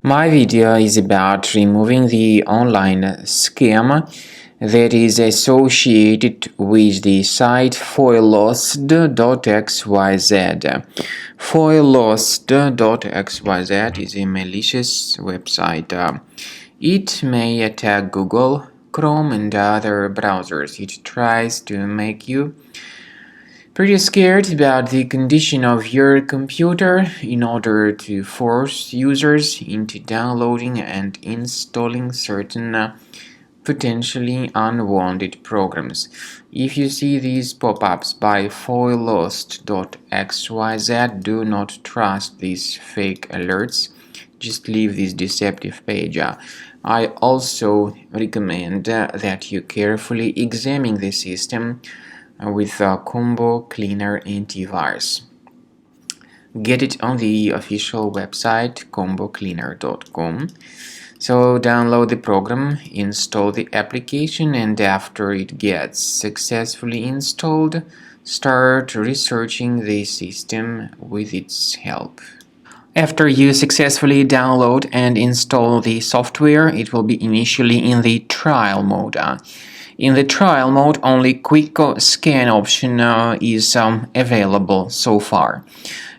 My video is about removing the online scam that is associated with the site Foylosd.xyz. Foylosd.xyz is a malicious website. It may attack Google, Chrome, and other browsers. It tries to make you pretty scared about the condition of your computer in order to force users into downloading and installing certain potentially unwanted programs. If you see these pop-ups by Foylosd.xyz, do not trust these fake alerts. Just leave this deceptive page. I also recommend that you carefully examine the system with Combo Cleaner Antivirus. Get it on the official website combocleaner.com. So download the program, install the application, and after it gets successfully installed, start researching the system with its help. After you successfully download and install the software, it will be initially in the trial mode. In the trial mode, only quick scan option is available so far.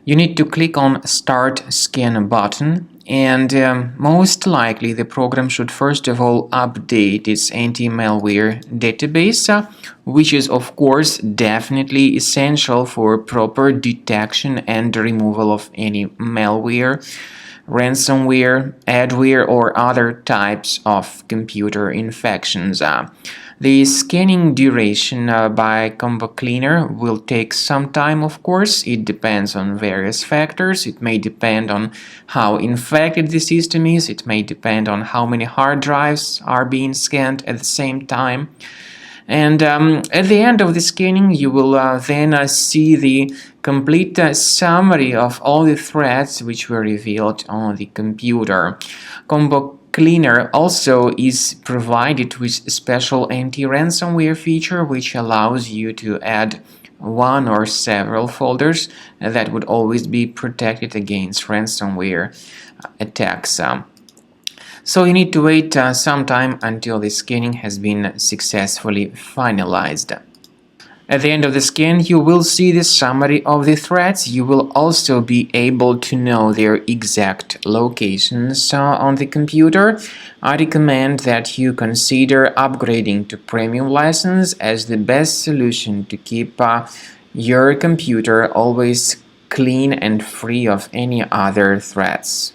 You need to click on Start Scan button, and most likely the program should first of all update its anti-malware database, which is of course definitely essential for proper detection and removal of any malware, ransomware, adware, or other types of computer infections. The scanning duration by Combo Cleaner will take some time, of course. It depends on various factors. It may depend on how infected the system is. It may depend on how many hard drives are being scanned at the same time. And at the end of the scanning, you will then see the complete summary of all the threats which were revealed on the computer. Combo Cleaner also is provided with a special anti-ransomware feature which allows you to add one or several folders that would always be protected against ransomware attacks. So you need to wait some time until the scanning has been successfully finalized. At the end of the scan, you will see the summary of the threats. You will also be able to know their exact locations on the computer. I recommend that you consider upgrading to premium license as the best solution to keep your computer always clean and free of any other threats.